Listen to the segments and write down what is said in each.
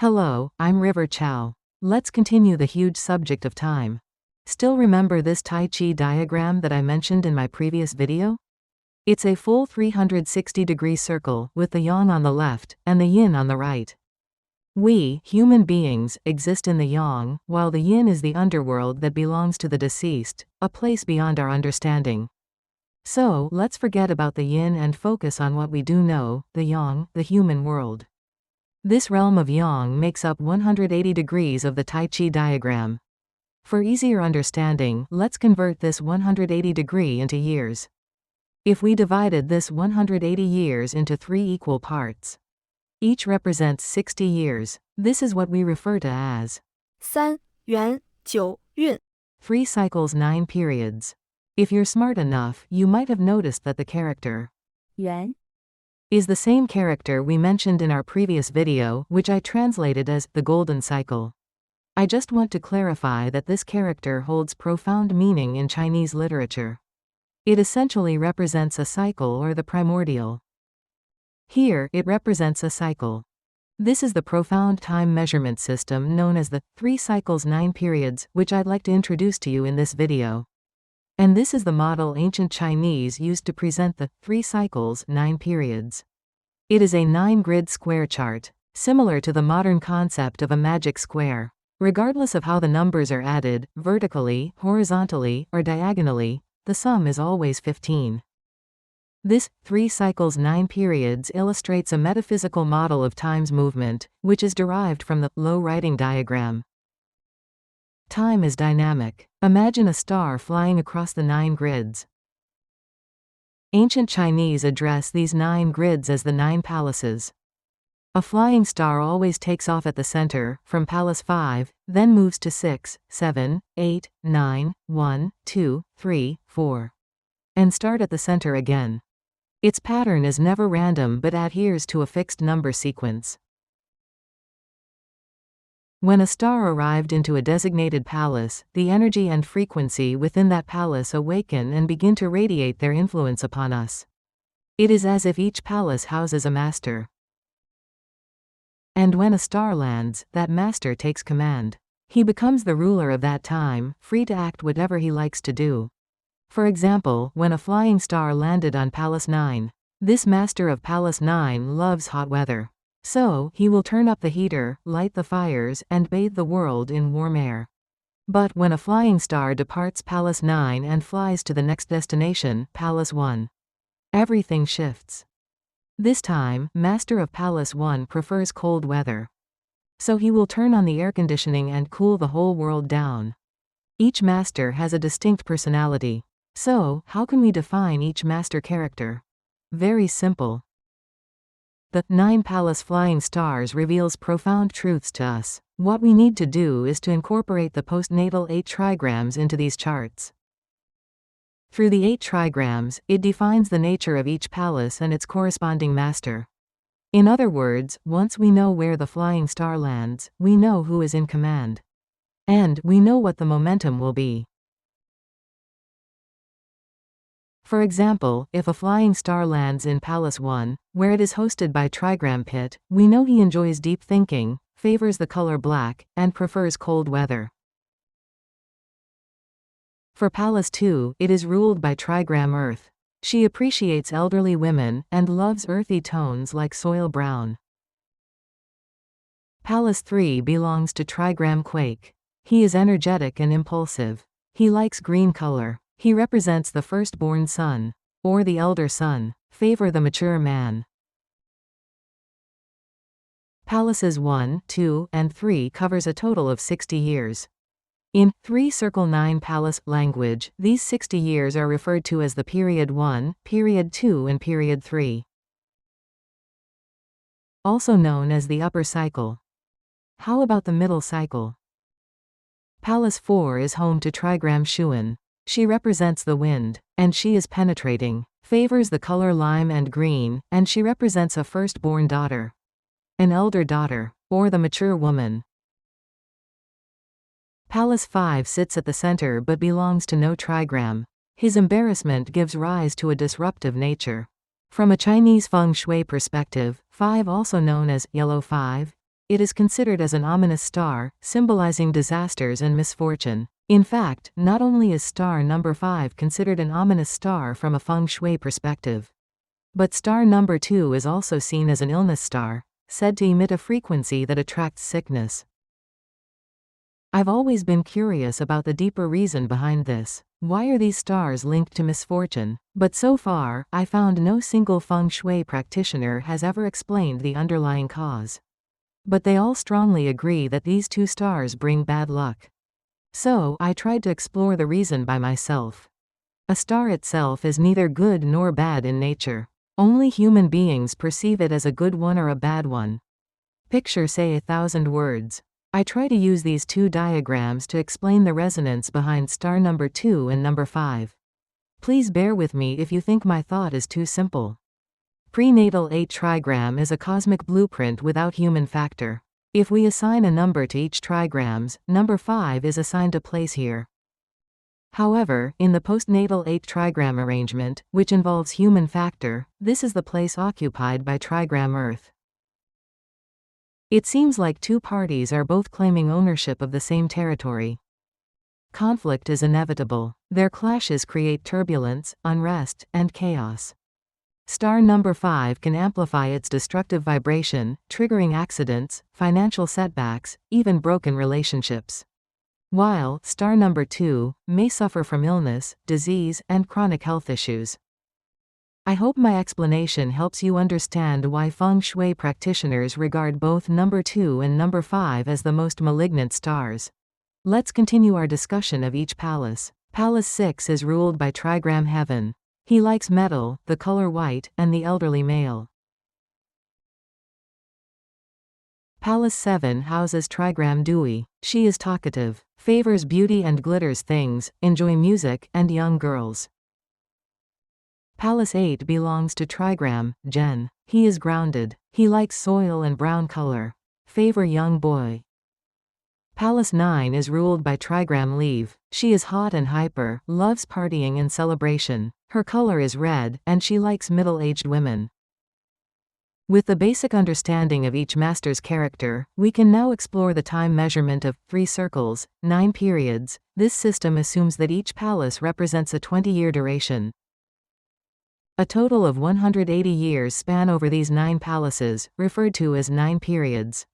Hello, I'm River Chow. Let's continue the huge subject of time. Still remember this Tai Chi diagram that I mentioned in my previous video? It's a full 360-degree circle with the yang on the left and the yin on the right. We, human beings, exist in the yang, while the yin is the underworld that belongs to the deceased, a place beyond our understanding. So, let's forget about the yin and focus on what we do know, the yang, the human world. This realm of yang makes up 180 degrees of the Tai Chi diagram. For easier understanding, let's convert this 180 degree into years. If we divided this 180 years into 3 equal parts, each represents 60 years. This is what we refer to as 三元九运 3 cycles 9 periods. If you're smart enough, you might have noticed that the character 元 is the same character we mentioned in our previous video, which I translated as the golden cycle. I just want to clarify that this character holds profound meaning in Chinese literature. It essentially represents a cycle or the primordial. Here, it represents a cycle. This is the profound time measurement system known as the 3 cycles 9 periods, which I'd like to introduce to you in this video. And this is the model ancient Chinese used to present the 3 cycles 9 periods. It is a 9-grid square chart, similar to the modern concept of a magic square. Regardless of how the numbers are added, vertically, horizontally, or diagonally, the sum is always 15. This 3 cycles 9 periods illustrates a metaphysical model of time's movement, which is derived from the low writing diagram. Time is dynamic. Imagine a star flying across the 9 grids. Ancient Chinese address these 9 grids as the 9 palaces. A flying star always takes off at the center, from palace 5, then moves to 6, 7, 8, 9, 1, 2, 3, 4. And start at the center again. Its pattern is never random but adheres to a fixed number sequence. When a star arrived into a designated palace, the energy and frequency within that palace awaken and begin to radiate their influence upon us. It is as if each palace houses a master. And when a star lands, that master takes command. He becomes the ruler of that time, free to act whatever he likes to do. For example, when a flying star landed on Palace 9, this master of Palace 9 loves hot weather. So, he will turn up the heater, light the fires, and bathe the world in warm air. But when a flying star departs Palace 9 and flies to the next destination, Palace 1, everything shifts. This time, Master of Palace 1 prefers cold weather. So he will turn on the air conditioning and cool the whole world down. Each master has a distinct personality. So, how can we define each master character? Very simple. The 9 palace flying stars reveals profound truths to us. What we need to do is to incorporate the postnatal 8 trigrams into these charts. Through the 8 trigrams, it defines the nature of each palace and its corresponding master. In other words, once we know where the flying star lands, we know who is in command. And we know what the momentum will be. For example, if a flying star lands in Palace 1, where it is hosted by Trigram Pit, we know he enjoys deep thinking, favors the color black, and prefers cold weather. For Palace 2, it is ruled by Trigram Earth. She appreciates elderly women, and loves earthy tones like soil brown. Palace 3 belongs to Trigram Quake. He is energetic and impulsive. He likes green color. He represents the firstborn son, or the elder son, favor the mature man. Palaces 1, 2, and 3 covers a total of 60 years. In 3 Circle 9 Palace language, these 60 years are referred to as the Period 1, Period 2 and Period 3. Also known as the upper cycle. How about the middle cycle? Palace 4 is home to Trigram Shuan. She represents the wind, and she is penetrating, favors the color lime and green, and she represents a firstborn daughter, an elder daughter, or the mature woman. Palace 5 sits at the center but belongs to no trigram. His embarrassment gives rise to a disruptive nature. From a Chinese feng shui perspective, 5, also known as yellow 5, It is considered as an ominous star, symbolizing disasters and misfortune. In fact, not only is star number 5 considered an ominous star from a feng shui perspective, but star number 2 is also seen as an illness star, said to emit a frequency that attracts sickness. I've always been curious about the deeper reason behind this. Why are these stars linked to misfortune? But so far, I found no single feng shui practitioner has ever explained the underlying cause. But they all strongly agree that these two stars bring bad luck. So, I tried to explore the reason by myself. A star itself is neither good nor bad in nature. Only human beings perceive it as a good one or a bad one. Picture say 1,000 words. I try to use these two diagrams to explain the resonance behind star number 2 and number 5. Please bear with me if you think my thought is too simple. Prenatal eighttrigram is a cosmic blueprint without human factor. If we assign a number to each trigrams, number 5 is assigned a place here. However, in the postnatal eighttrigram arrangement, which involves human factor, this is the place occupied by trigram Earth. It seems like two parties are both claiming ownership of the same territory. Conflict is inevitable. Their clashes create turbulence, unrest, and chaos. Star number 5 can amplify its destructive vibration, triggering accidents, financial setbacks, even broken relationships. While star number 2 may suffer from illness, disease, and chronic health issues. I hope my explanation helps you understand why feng shui practitioners regard both number 2 and number 5 as the most malignant stars. Let's continue our discussion of each palace. Palace 6 is ruled by trigram heaven. He likes metal, the color white, and the elderly male. Palace 7 houses trigram Dui. She is talkative, favors beauty and glitters things, enjoy music, and young girls. Palace 8 belongs to trigram Gen. He is grounded. He likes soil and brown color. Favor young boy. Palace 9 is ruled by trigram Leave. She is hot and hyper, loves partying and celebration. Her color is red, and she likes middle-aged women. With the basic understanding of each master's character, we can now explore the time measurement of 3 circles, 9 periods. This system assumes that each palace represents a 20-year duration. A total of 180 years span over these 9 palaces, referred to as 9 periods.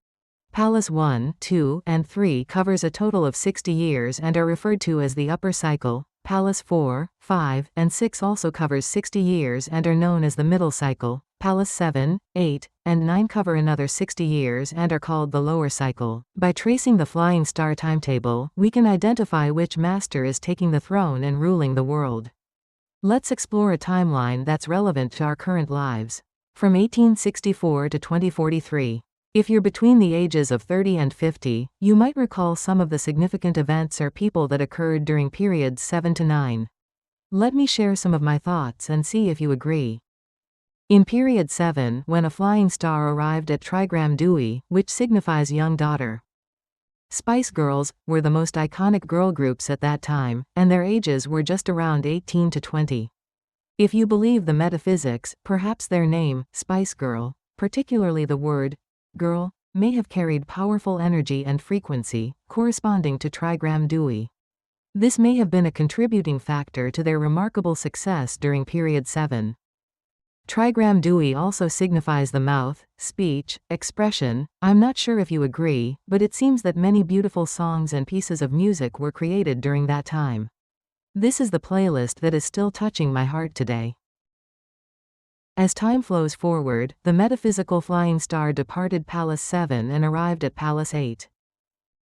Palace 1, 2, and 3 covers a total of 60 years and are referred to as the upper cycle. Palace 4, 5, and 6 also covers 60 years and are known as the middle cycle. Palace 7, 8, and 9 cover another 60 years and are called the lower cycle. By tracing the flying star timetable, we can identify which master is taking the throne and ruling the world. Let's explore a timeline that's relevant to our current lives. From 1864 to 2043. If you're between the ages of 30 and 50, you might recall some of the significant events or people that occurred during periods 7 to 9. Let me share some of my thoughts and see if you agree. In period 7, when a flying star arrived at trigram Dui, which signifies young daughter. Spice Girls were the most iconic girl groups at that time, and their ages were just around 18 to 20. If you believe the metaphysics, perhaps their name, Spice Girl, particularly the word girl, may have carried powerful energy and frequency, corresponding to trigram Dui. This may have been a contributing factor to their remarkable success during period 7. Trigram Dui also signifies the mouth, speech, expression. I'm not sure if you agree, but it seems that many beautiful songs and pieces of music were created during that time. This is the playlist that is still touching my heart today. As time flows forward, the metaphysical flying star departed Palace 7 and arrived at Palace 8.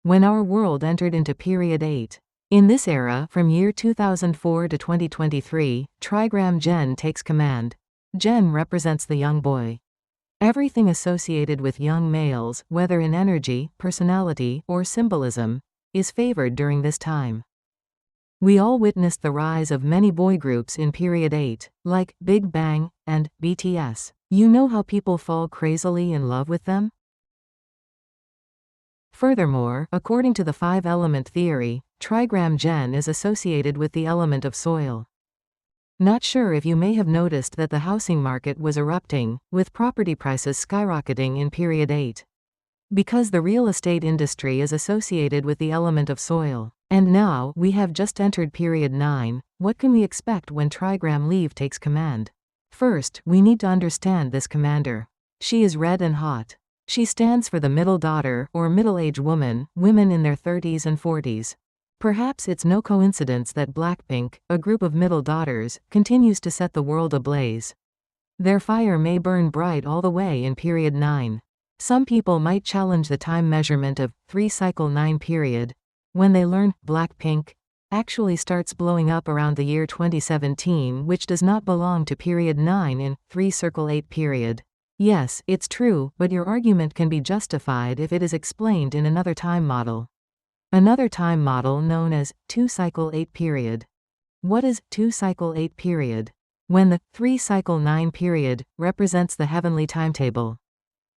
When our world entered into period 8. In this era, from year 2004 to 2023, trigram Gen takes command. Gen represents the young boy. Everything associated with young males, whether in energy, personality, or symbolism, is favored during this time. We all witnessed the rise of many boy groups in period 8, like Big Bang and BTS. You know how people fall crazily in love with them? Furthermore, according to the 5-element theory, trigram Gen is associated with the element of soil. Not sure if you may have noticed that the housing market was erupting, with property prices skyrocketing in period 8. Because the real estate industry is associated with the element of soil. And now, we have just entered period 9, what can we expect when trigram leave takes command? First, we need to understand this commander. She is red and hot. She stands for the middle daughter, or middle-aged woman, women in their 30s and 40s. Perhaps it's no coincidence that Blackpink, a group of middle daughters, continues to set the world ablaze. Their fire may burn bright all the way in period 9. Some people might challenge the time measurement of 3-cycle 9 period, when they learn Blackpink actually starts blowing up around the year 2017, which does not belong to period 9 in 3-circle 8 period. Yes, it's true, but your argument can be justified if it is explained in another time model. Another time model known as 2-cycle 8 period. What is 2-cycle 8 period? When the 3-cycle 9 period represents the heavenly timetable.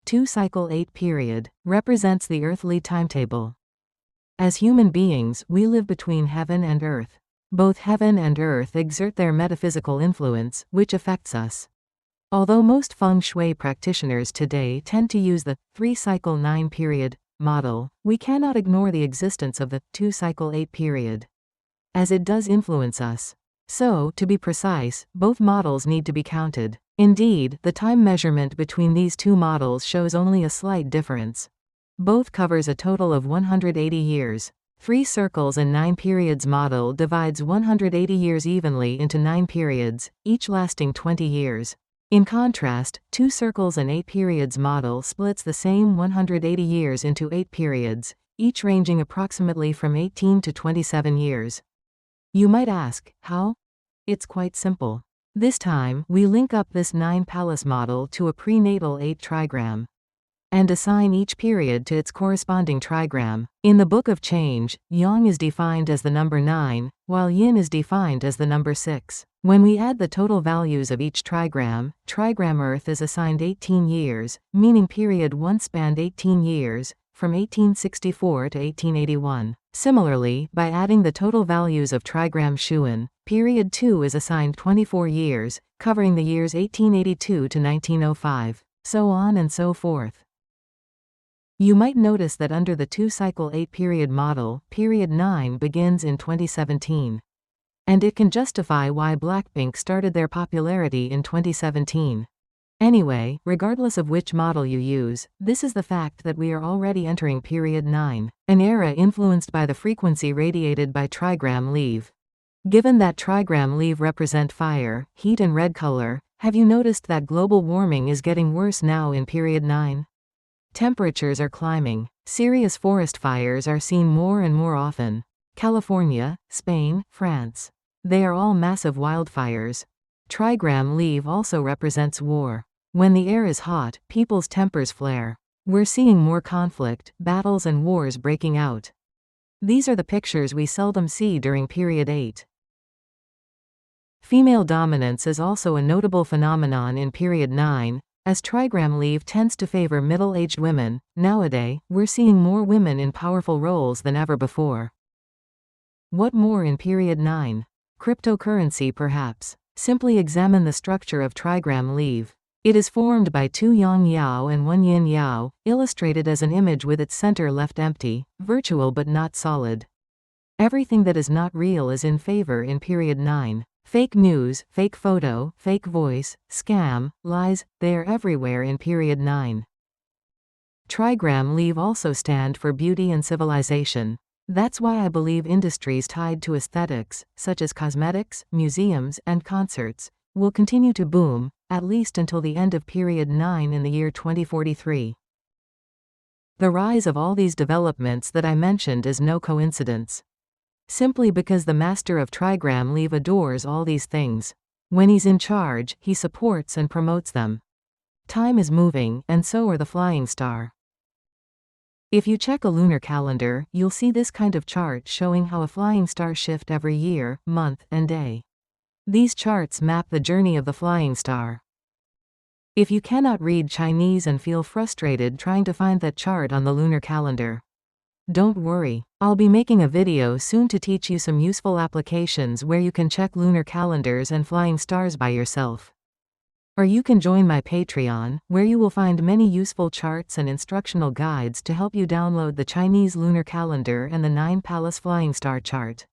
2-cycle 8 period represents the earthly timetable. As human beings, we live between heaven and earth. Both heaven and earth exert their metaphysical influence, which affects us. Although most feng shui practitioners today tend to use the 3-cycle 9 period model, we cannot ignore the existence of the 2-cycle 8 period, as it does influence us. So, to be precise, both models need to be counted. Indeed, the time measurement between these two models shows only a slight difference. Both covers a total of 180 years. 3 circles and 9 periods model divides 180 years evenly into 9 periods, each lasting 20 years. In contrast, 2 circles and 8 periods model splits the same 180 years into 8 periods, each ranging approximately from 18 to 27 years. You might ask, how? It's quite simple. This time, we link up this 9 palace model to a prenatal 8 trigram, and assign each period to its corresponding trigram. In the Book of Change, Yang is defined as the number 9, while Yin is defined as the number 6. When we add the total values of each trigram, trigram Earth is assigned 18 years, meaning period 1 spanned 18 years, from 1864 to 1881. Similarly, by adding the total values of trigram Shuan, period 2 is assigned 24 years, covering the years 1882 to 1905, so on and so forth. You might notice that under the 2-cycle 8 period model, period 9 begins in 2017. And it can justify why Blackpink started their popularity in 2017. Anyway, regardless of which model you use, this is the fact that we are already entering period 9, an era influenced by the frequency radiated by trigram leave. Given that trigram leave represent fire, heat and red color, have you noticed that global warming is getting worse now in period 9? Temperatures are climbing. Serious forest fires are seen more and more often. California, Spain, France. They are all massive wildfires. Trigram leave also represents war. When the air is hot, people's tempers flare. We're seeing more conflict, battles and wars breaking out. These are the pictures we seldom see during period 8. Female dominance is also a notable phenomenon in period 9, as trigram leave tends to favor middle-aged women. Nowadays, we're seeing more women in powerful roles than ever before. What more in period 9? Cryptocurrency perhaps. Simply examine the structure of trigram leave. It is formed by 2 yang yao and 1 yin yao, illustrated as an image with its center left empty, virtual but not solid. Everything that is not real is in favor in period 9. Fake news, fake photo, fake voice, scam, lies, they are everywhere in period 9. Trigram leave also stand for beauty and civilization. That's why I believe industries tied to aesthetics, such as cosmetics, museums, and concerts, will continue to boom, at least until the end of period 9 in the year 2043. The rise of all these developments that I mentioned is no coincidence. Simply because the master of trigram leave adores all these things. When he's in charge, he supports and promotes them. Time is moving, and so are the flying star. If you check a lunar calendar, you'll see this kind of chart showing how a flying star shift every year, month, and day. These charts map the journey of the flying star. If you cannot read Chinese and feel frustrated trying to find that chart on the lunar calendar, don't worry, I'll be making a video soon to teach you some useful applications where you can check lunar calendars and flying stars by yourself. Or you can join my Patreon, where you will find many useful charts and instructional guides to help you download the Chinese lunar calendar and the 9-palace flying star chart.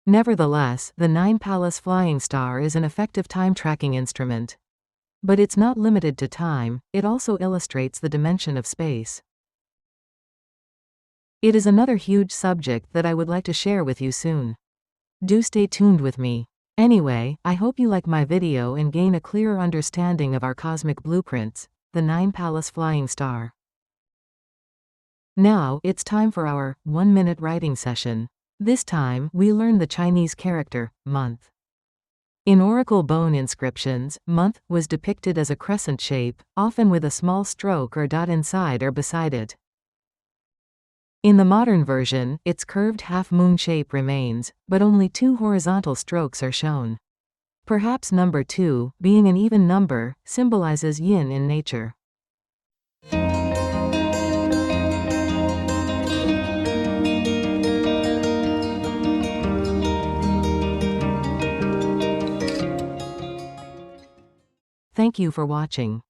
Nevertheless, the 9-palace flying star is an effective time-tracking instrument. But it's not limited to time, it also illustrates the dimension of space. It is another huge subject that I would like to share with you soon. Do stay tuned with me. Anyway, I hope you like my video and gain a clearer understanding of our cosmic blueprints, the 9-palace flying star. Now, it's time for our 1-minute writing session. This time, we learn the Chinese character, month. In oracle bone inscriptions, month was depicted as a crescent shape, often with a small stroke or dot inside or beside it. In the modern version, its curved half-moon shape remains, but only 2 horizontal strokes are shown. Perhaps number 2, being an even number, symbolizes yin in nature. Thank you for watching.